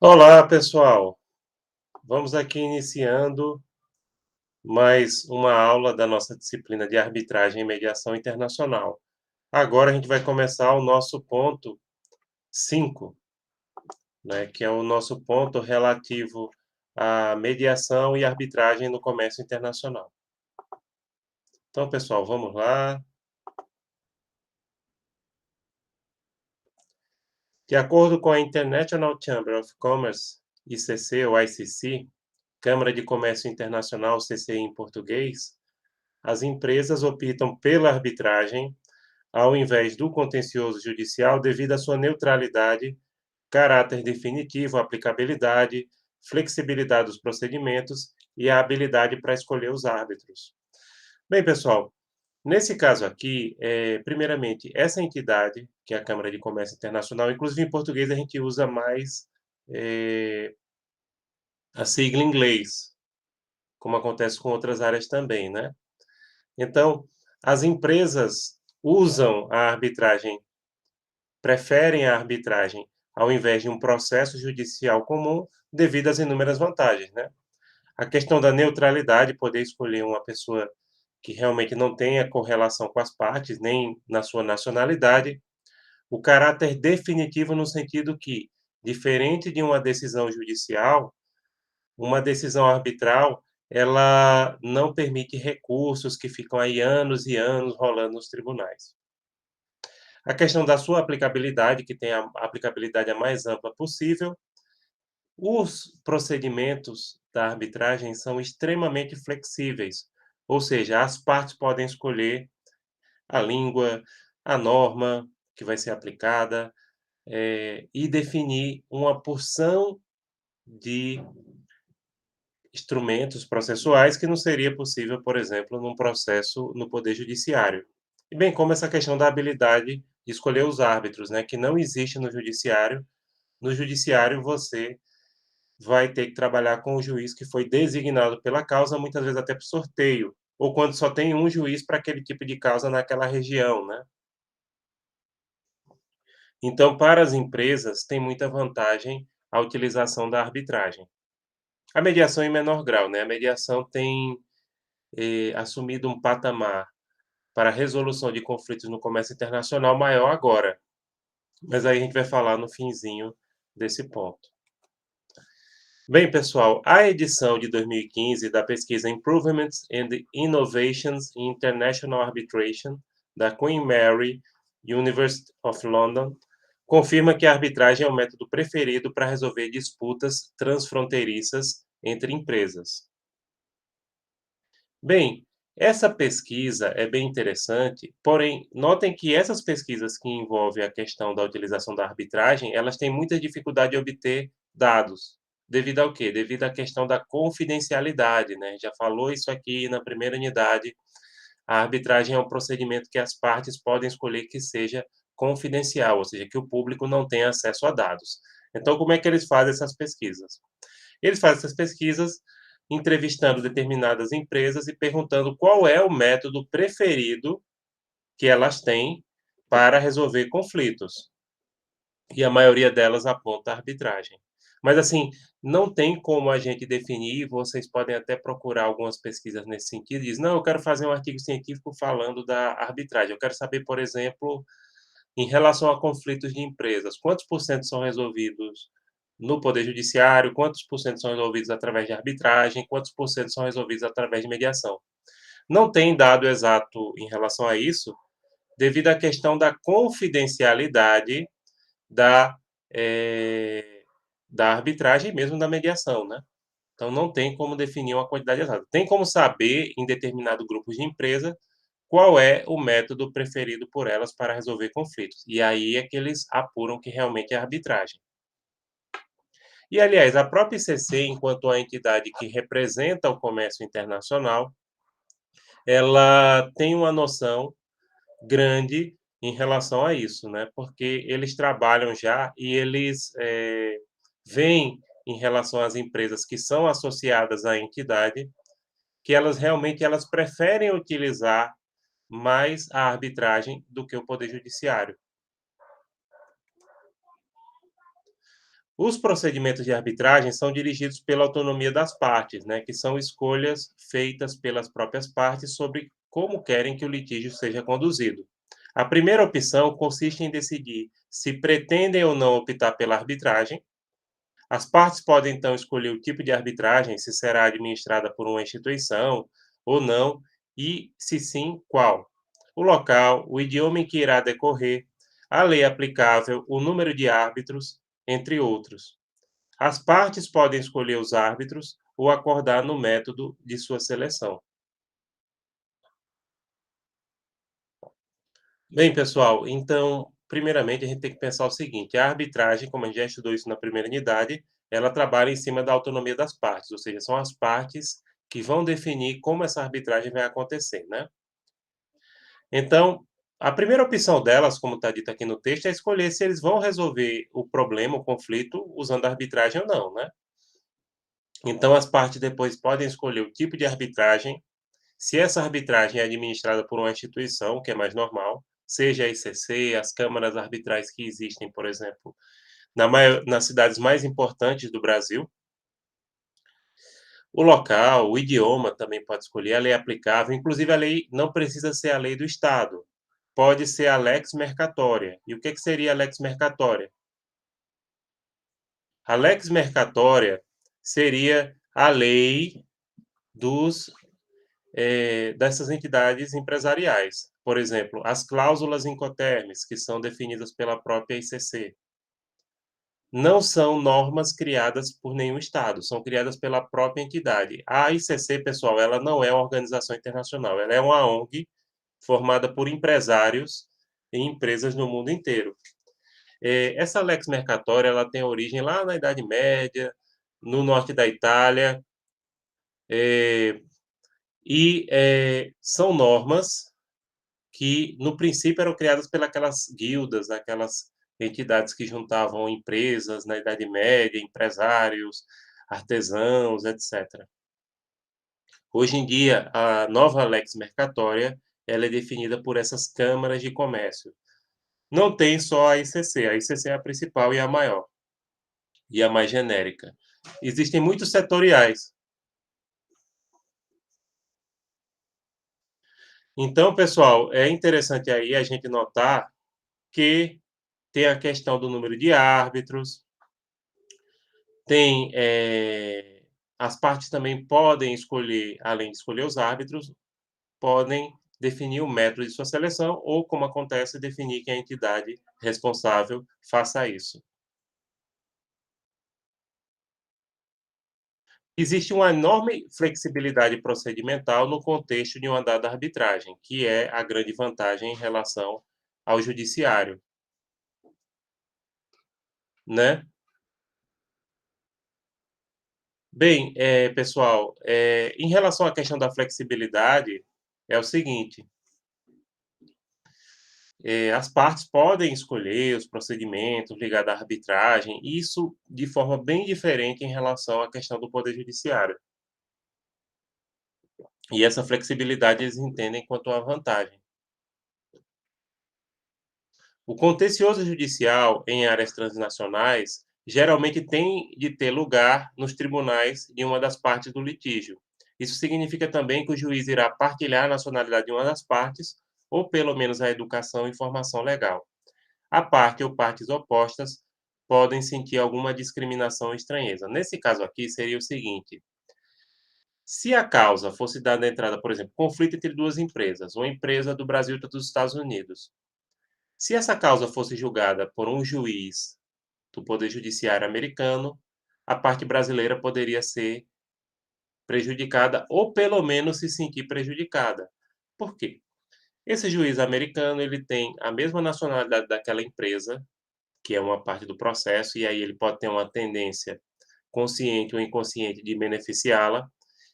Olá, pessoal. Vamos aqui iniciando mais uma aula da nossa disciplina de arbitragem e mediação internacional. Agora a gente vai começar o nosso ponto 5, né, que é o nosso ponto relativo à mediação e arbitragem no comércio internacional. Então, pessoal, vamos lá. De acordo com a International Chamber of Commerce, ICC ou ICC, Câmara de Comércio Internacional, CCI em português, as empresas optam pela arbitragem ao invés do contencioso judicial devido à sua neutralidade, caráter definitivo, aplicabilidade, flexibilidade dos procedimentos e a habilidade para escolher os árbitros. Bem, pessoal, nesse caso aqui, primeiramente, essa entidade, que é a Câmara de Comércio Internacional, inclusive em português a gente usa mais a sigla em inglês, como acontece com outras áreas também, né? Então, as empresas usam a arbitragem, preferem a arbitragem ao invés de um processo judicial comum, devido às inúmeras vantagens, né? A questão da neutralidade, poder escolher uma pessoa que realmente não tenha correlação com as partes, nem na sua nacionalidade. O caráter definitivo no sentido que, diferente de uma decisão judicial, uma decisão arbitral, ela não permite recursos que ficam aí anos e anos rolando nos tribunais. A questão da sua aplicabilidade, que tem a aplicabilidade a mais ampla possível. Os procedimentos da arbitragem são extremamente flexíveis, ou seja, as partes podem escolher a língua, a norma que vai ser aplicada, e definir uma porção de instrumentos processuais que não seria possível, por exemplo, num processo no poder judiciário. E bem como essa questão da habilidade de escolher os árbitros, né, que não existe no judiciário. No judiciário, você vai ter que trabalhar com o juiz que foi designado pela causa, muitas vezes até por sorteio, ou quando só tem um juiz para aquele tipo de causa naquela região, né. Então, para as empresas, tem muita vantagem a utilização da arbitragem. A mediação em menor grau, né, a mediação tem, assumido um patamar para a resolução de conflitos no comércio internacional maior agora, mas aí a gente vai falar no finzinho desse ponto. Bem, pessoal, a edição de 2015 da pesquisa Improvements and Innovations in International Arbitration, da Queen Mary University of London, confirma que a arbitragem é o método preferido para resolver disputas transfronteiriças entre empresas. Bem, essa pesquisa é bem interessante, porém, notem que essas pesquisas que envolvem a questão da utilização da arbitragem, elas têm muita dificuldade de obter dados. Devido ao quê? Devido à questão da confidencialidade, né? Já falou isso aqui na primeira unidade. A arbitragem é um procedimento que as partes podem escolher que seja confidencial, ou seja, que o público não tenha acesso a dados. Então, como é que eles fazem essas pesquisas? Eles fazem essas pesquisas entrevistando determinadas empresas e perguntando qual é o método preferido que elas têm para resolver conflitos. E a maioria delas aponta a arbitragem. Mas, assim, não tem como a gente definir, vocês podem até procurar algumas pesquisas nesse sentido, diz: "Não, eu quero fazer um artigo científico falando da arbitragem, eu quero saber, por exemplo, em relação a conflitos de empresas, quantos por cento são resolvidos no poder judiciário, quantos por cento são resolvidos através de arbitragem, quantos por cento são resolvidos através de mediação?". Não tem dado exato em relação a isso, devido à questão da confidencialidade da, eh, da arbitragem e mesmo da mediação, né. Então não tem como definir uma quantidade exata. Tem como saber, em determinado grupo de empresa, qual é o método preferido por elas para resolver conflitos. E aí é que eles apuram que realmente é arbitragem. E, aliás, a própria ICC, enquanto a entidade que representa o comércio internacional, ela tem uma noção grande em relação a isso, né, porque eles trabalham já e eles, veem em relação às empresas que são associadas à entidade, que elas realmente elas preferem utilizar mais a arbitragem do que o poder judiciário. Os procedimentos de arbitragem são dirigidos pela autonomia das partes, né, que são escolhas feitas pelas próprias partes sobre como querem que o litígio seja conduzido. A primeira opção consiste em decidir se pretendem ou não optar pela arbitragem. As partes podem então escolher o tipo de arbitragem, se será administrada por uma instituição ou não, e, se sim, qual. O local, o idioma em que irá decorrer, a lei aplicável, o número de árbitros, entre outros. As partes podem escolher os árbitros ou acordar no método de sua seleção. Bem, pessoal, então, primeiramente, a gente tem que pensar o seguinte: a arbitragem, como a gente já estudou isso na primeira unidade, ela trabalha em cima da autonomia das partes, ou seja, são as partes que vão definir como essa arbitragem vai acontecer, né? Então, a primeira opção delas, como está dito aqui no texto, é escolher se eles vão resolver o problema, o conflito, usando a arbitragem ou não, né? Então, as partes depois podem escolher o tipo de arbitragem. Se essa arbitragem é administrada por uma instituição, que é mais normal, seja a ICC, as câmaras arbitrais que existem, por exemplo, nas cidades mais importantes do Brasil, o local, o idioma também pode escolher, a lei aplicável, inclusive a lei não precisa ser a lei do Estado, pode ser a lex mercatoria. E o que seria a lex mercatoria? A lex mercatoria seria a lei dos dessas entidades empresariais. Por exemplo, as cláusulas incoterms, que são definidas pela própria ICC, não são normas criadas por nenhum Estado, são criadas pela própria entidade. A ICC, pessoal, ela não é uma organização internacional, ela é uma ONG formada por empresários e empresas no mundo inteiro. Essa lex mercatória ela tem origem lá na Idade Média, no norte da Itália, são normas que no princípio eram criadas pelas guildas, aquelas entidades que juntavam empresas na Idade Média, empresários, artesãos, etc. Hoje em dia, a nova lex mercatoria, ela é definida por essas câmaras de comércio. Não tem só a ICC é a principal e a maior, e a mais genérica. Existem muitos setoriais. Então, pessoal, é interessante aí a gente notar que tem a questão do número de árbitros, tem, as partes também podem escolher, além de escolher os árbitros, podem definir o método de sua seleção ou, como acontece, definir que a entidade responsável faça isso. Existe uma enorme flexibilidade procedimental no contexto de uma dada arbitragem, que é a grande vantagem em relação ao judiciário, né? Bem, pessoal, em relação à questão da flexibilidade, é o seguinte: as partes podem escolher os procedimentos ligados à arbitragem, isso de forma bem diferente em relação à questão do poder judiciário. E essa flexibilidade eles entendem quanto uma vantagem. O contencioso judicial em áreas transnacionais geralmente tem de ter lugar nos tribunais de uma das partes do litígio. Isso significa também que o juiz irá partilhar a nacionalidade de uma das partes, ou pelo menos a educação e formação legal. A parte ou partes opostas podem sentir alguma discriminação ou estranheza. Nesse caso aqui, seria o seguinte: se a causa fosse dada entrada, por exemplo, conflito entre duas empresas, uma empresa do Brasil e outra dos Estados Unidos. Se essa causa fosse julgada por um juiz do Poder Judiciário americano, a parte brasileira poderia ser prejudicada ou pelo menos se sentir prejudicada. Por quê? Esse juiz americano ele tem a mesma nacionalidade daquela empresa, que é uma parte do processo, e aí ele pode ter uma tendência consciente ou inconsciente de beneficiá-la.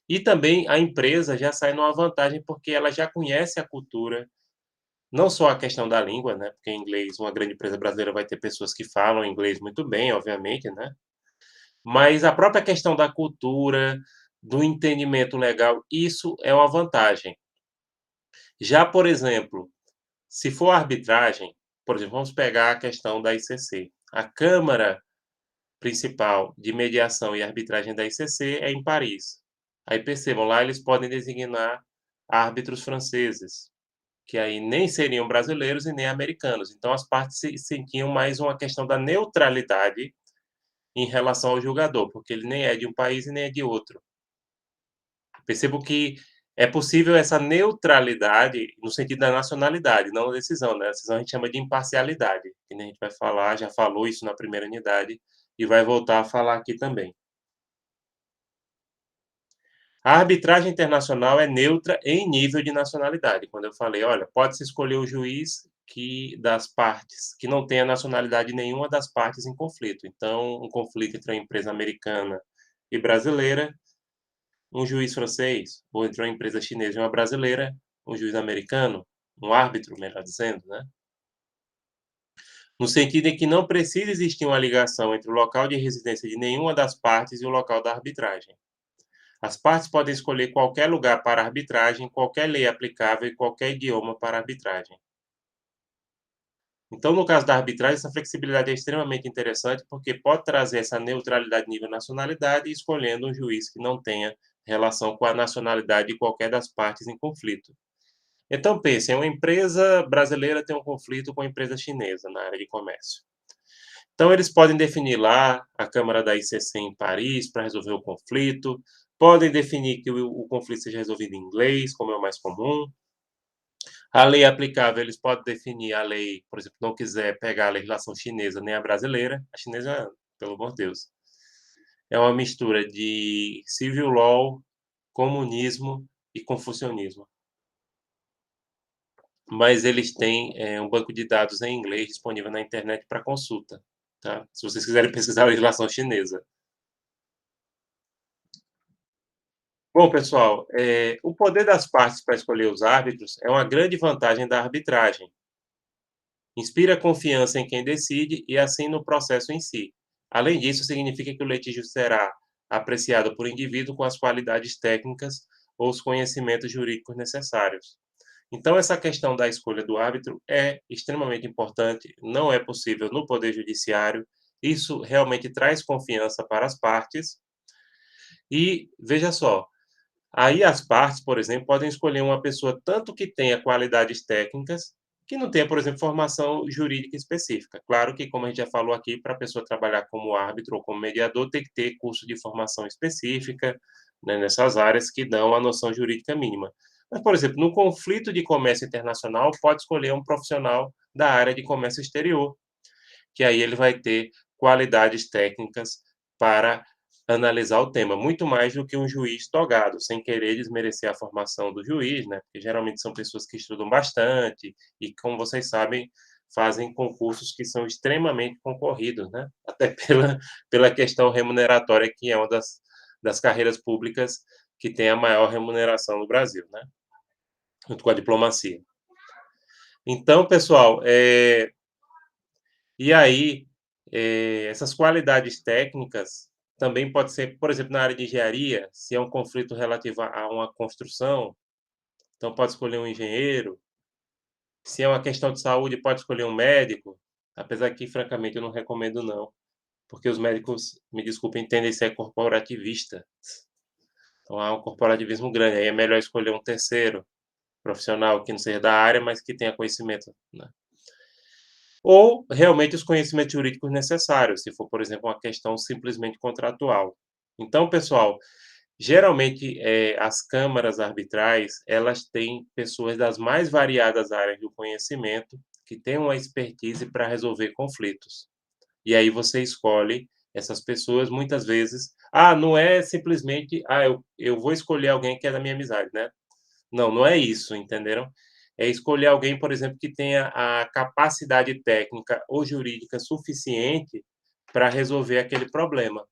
E também a empresa já sai numa vantagem porque ela já conhece a cultura, não só a questão da língua, né? Porque em inglês, uma grande empresa brasileira vai ter pessoas que falam inglês muito bem, obviamente, né? Mas a própria questão da cultura, do entendimento legal, isso é uma vantagem. Já, por exemplo, se for arbitragem, por exemplo, vamos pegar a questão da ICC. A Câmara principal de mediação e arbitragem da ICC é em Paris. Aí percebam, lá eles podem designar árbitros franceses, que aí nem seriam brasileiros e nem americanos. Então as partes se sentiam mais uma questão da neutralidade em relação ao julgador, porque ele nem é de um país e nem é de outro. Percebo que é possível essa neutralidade no sentido da nacionalidade, não da decisão, né, a decisão a gente chama de imparcialidade, que nem a gente vai falar, já falou isso na primeira unidade e vai voltar a falar aqui também. A arbitragem internacional é neutra em nível de nacionalidade, quando eu falei: "Olha, pode-se escolher o juiz que das partes que não tenha nacionalidade nenhuma das partes em conflito". Então, um conflito entre uma empresa americana e brasileira, um juiz francês, ou entre uma empresa chinesa e uma brasileira, um juiz americano, um árbitro, melhor dizendo, né. No sentido em que não precisa existir uma ligação entre o local de residência de nenhuma das partes e o local da arbitragem. As partes podem escolher qualquer lugar para arbitragem, qualquer lei aplicável e qualquer idioma para arbitragem. Então, no caso da arbitragem, essa flexibilidade é extremamente interessante, porque pode trazer essa neutralidade nível nacionalidade, escolhendo um juiz que não tenha relação com a nacionalidade de qualquer das partes em conflito. Então, pense, uma empresa brasileira tem um conflito com a empresa chinesa na área de comércio. Então, eles podem definir lá a Câmara da ICC em Paris para resolver o conflito, podem definir que o conflito seja resolvido em inglês, como é o mais comum. A lei aplicável, eles podem definir a lei, por exemplo, não quiser pegar a legislação chinesa nem a brasileira, a chinesa, pelo amor de Deus, é uma mistura de civil law, comunismo e confucionismo. Mas eles têm, um banco de dados em inglês disponível na internet para consulta, tá, se vocês quiserem pesquisar a legislação chinesa. Bom, pessoal, o poder das partes para escolher os árbitros é uma grande vantagem da arbitragem. Inspira confiança em quem decide e assim no processo em si. Além disso, significa que o litígio será apreciado por indivíduo com as qualidades técnicas ou os conhecimentos jurídicos necessários. Então, essa questão da escolha do árbitro é extremamente importante, não é possível no Poder Judiciário. Isso realmente traz confiança para as partes. E veja só, aí as partes, por exemplo, podem escolher uma pessoa tanto que tenha qualidades técnicas, que não tenha, por exemplo, formação jurídica específica. Claro que, como a gente já falou aqui, para a pessoa trabalhar como árbitro ou como mediador, tem que ter curso de formação específica, né, nessas áreas que dão a noção jurídica mínima. Mas, por exemplo, no conflito de comércio internacional, pode escolher um profissional da área de comércio exterior, que aí ele vai ter qualidades técnicas para analisar o tema, muito mais do que um juiz togado, sem querer desmerecer a formação do juiz, né, porque geralmente são pessoas que estudam bastante e, como vocês sabem, fazem concursos que são extremamente concorridos, né, até pela questão remuneratória, que é uma das carreiras públicas que tem a maior remuneração no Brasil, né, junto com a diplomacia. Então, pessoal, e aí, essas qualidades técnicas também pode ser, por exemplo, na área de engenharia, se é um conflito relativo a uma construção, então pode escolher um engenheiro. Se é uma questão de saúde, pode escolher um médico, apesar que, francamente, eu não recomendo não, porque os médicos, me desculpem, tendem a ser corporativistas. Então há um corporativismo grande, aí é melhor escolher um terceiro profissional que não seja da área, mas que tenha conhecimento, né. Ou realmente os conhecimentos jurídicos necessários, se for, por exemplo, uma questão simplesmente contratual. Então, pessoal, geralmente, as câmaras arbitrais, elas têm pessoas das mais variadas áreas do conhecimento, que têm uma expertise para resolver conflitos. E aí você escolhe essas pessoas, muitas vezes não é simplesmente: eu vou escolher alguém que é da minha amizade, né. Não, não é isso, entenderam? É escolher alguém, por exemplo, que tenha a capacidade técnica ou jurídica suficiente para resolver aquele problema.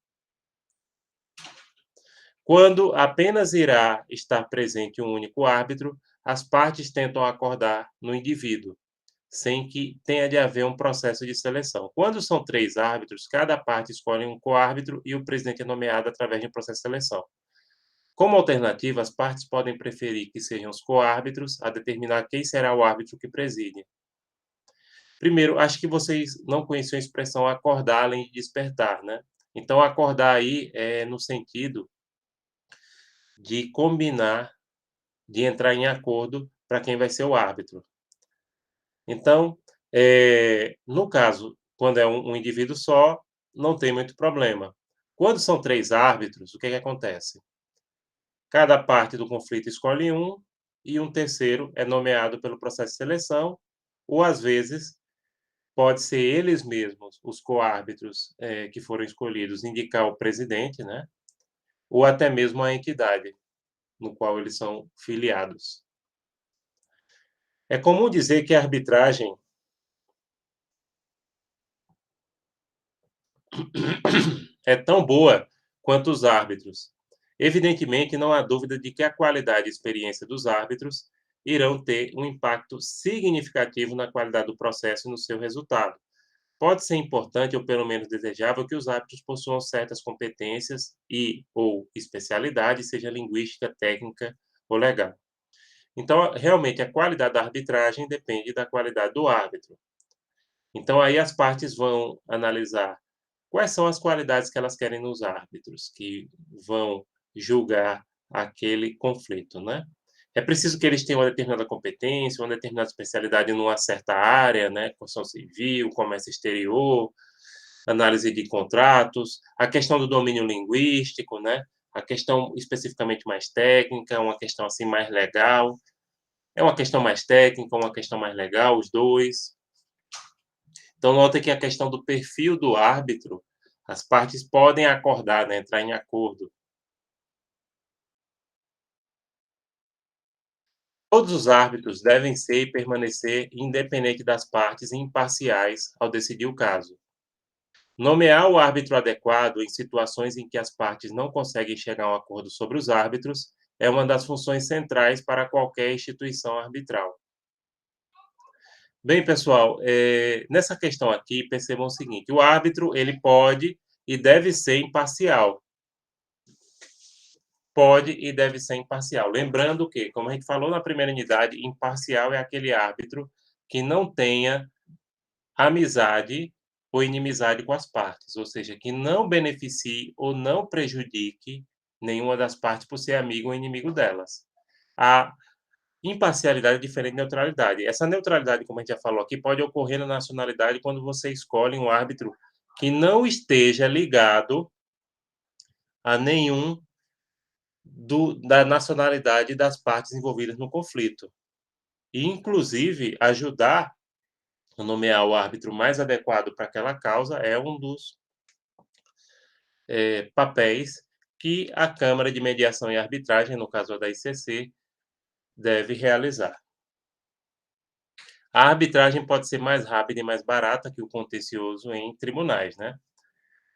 Quando apenas irá estar presente um único árbitro, as partes tentam acordar no indivíduo, sem que tenha de haver um processo de seleção. Quando são 3 árbitros, cada parte escolhe um coárbitro e o presidente é nomeado através de um processo de seleção. Como alternativa, as partes podem preferir que sejam os coárbitros a determinar quem será o árbitro que preside. Primeiro, acho que vocês não conheciam a expressão acordar além de despertar, né? Então, acordar aí é no sentido de combinar, de entrar em acordo para quem vai ser o árbitro. Então, no caso, quando é um indivíduo só, não tem muito problema. Quando são 3 árbitros, o que que acontece? Cada parte do conflito escolhe um, e um terceiro é nomeado pelo processo de seleção, ou às vezes pode ser eles mesmos, os coárbitros, que foram escolhidos, indicar o presidente, né, ou até mesmo a entidade no qual eles são filiados. É comum dizer que a arbitragem é tão boa quanto os árbitros. Evidentemente, não há dúvida de que a qualidade e experiência dos árbitros irão ter um impacto significativo na qualidade do processo e no seu resultado. Pode ser importante ou pelo menos desejável que os árbitros possuam certas competências e ou especialidade, seja linguística, técnica ou legal. Então, realmente, a qualidade da arbitragem depende da qualidade do árbitro. Então, aí as partes vão analisar quais são as qualidades que elas querem nos árbitros, que vão julgar aquele conflito, né. É preciso que eles tenham uma determinada competência, uma determinada especialidade numa certa área, né, construção civil, comércio exterior, análise de contratos, a questão do domínio linguístico, né, a questão especificamente mais técnica, uma questão, assim, mais legal. É uma questão mais técnica, uma questão mais legal, os 2. Então, nota que a questão do perfil do árbitro, as partes podem acordar, né, entrar em acordo. Todos os árbitros devem ser e permanecer independente das partes e imparciais ao decidir o caso. Nomear o árbitro adequado em situações em que as partes não conseguem chegar a um acordo sobre os árbitros é uma das funções centrais para qualquer instituição arbitral. Bem, pessoal, nessa questão aqui, percebam o seguinte: o árbitro ele pode e deve ser imparcial. Pode e deve ser imparcial. Lembrando que, como a gente falou na primeira unidade, imparcial é aquele árbitro que não tenha amizade ou inimizade com as partes, ou seja, que não beneficie ou não prejudique nenhuma das partes por ser amigo ou inimigo delas. A imparcialidade é diferente de neutralidade. Essa neutralidade, como a gente já falou aqui, pode ocorrer na nacionalidade quando você escolhe um árbitro que não esteja ligado a nenhum da nacionalidade das partes envolvidas no conflito. E, inclusive, ajudar a nomear o árbitro mais adequado para aquela causa é um dos papéis que a Câmara de Mediação e Arbitragem, no caso da ICC, deve realizar. A arbitragem pode ser mais rápida e mais barata que o contencioso em tribunais, né?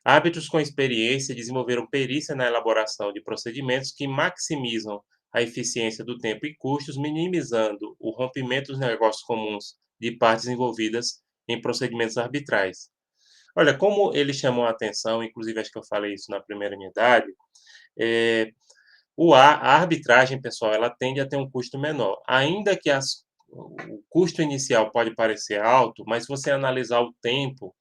Árbitros com experiência desenvolveram perícia na elaboração de procedimentos que maximizam a eficiência do tempo e custos, minimizando o rompimento dos negócios comuns de partes envolvidas em procedimentos arbitrais. Olha, como ele chamou a atenção, inclusive acho que eu falei isso na primeira unidade, eh, a arbitragem, pessoal, ela tende a ter um custo menor. Ainda que o custo inicial pode parecer alto, mas se você analisar o tempo,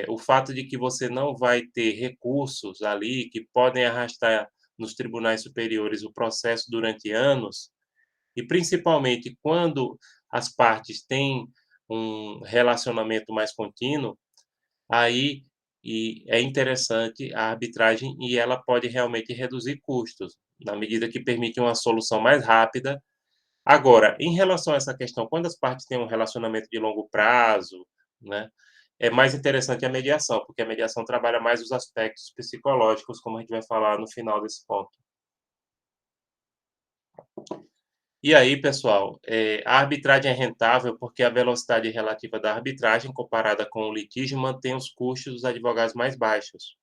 o fato de que você não vai ter recursos ali que podem arrastar nos tribunais superiores o processo durante anos, e principalmente quando as partes têm um relacionamento mais contínuo, aí é interessante a arbitragem e ela pode realmente reduzir custos, na medida que permite uma solução mais rápida. Agora, em relação a essa questão, quando as partes têm um relacionamento de longo prazo, né, é mais interessante a mediação, porque a mediação trabalha mais os aspectos psicológicos, como a gente vai falar no final desse ponto. E aí, pessoal, a arbitragem é rentável porque a velocidade relativa da arbitragem, comparada com o litígio, mantém os custos dos advogados mais baixos.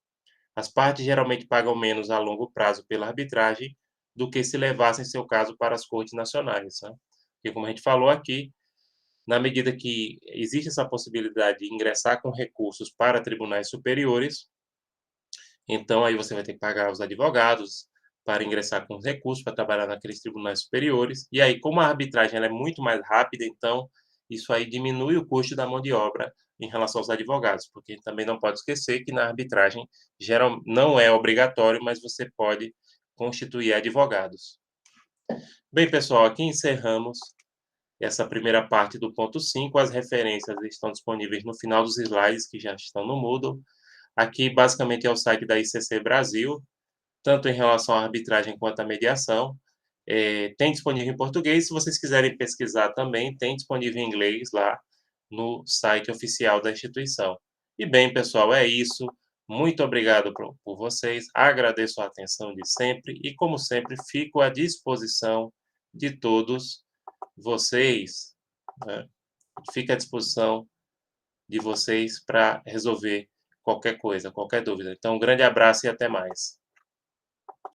As partes geralmente pagam menos a longo prazo pela arbitragem do que se levassem seu caso para as cortes nacionais, né? Porque, como a gente falou aqui, na medida que existe essa possibilidade de ingressar com recursos para tribunais superiores, então aí você vai ter que pagar os advogados para ingressar com recursos para trabalhar naqueles tribunais superiores. E aí, como a arbitragem ela é muito mais rápida, então Isso aí diminui o custo da mão de obra em relação aos advogados, porque também não pode esquecer que na arbitragem não é obrigatório, mas você pode constituir advogados. Bem, pessoal, aqui encerramos essa primeira parte do ponto 5. As referências estão disponíveis no final dos slides, que já estão no Moodle. Aqui, basicamente, é o site da ICC Brasil, tanto em relação à arbitragem quanto à mediação. Tem disponível em português. Se vocês quiserem pesquisar também, tem disponível em inglês lá no site oficial da instituição. E bem, pessoal, é isso. Muito obrigado por vocês. Agradeço a atenção de sempre e, como sempre, fico à disposição de todos vocês. Né? Fico à disposição de vocês para resolver qualquer coisa, qualquer dúvida. Então, um grande abraço e até mais.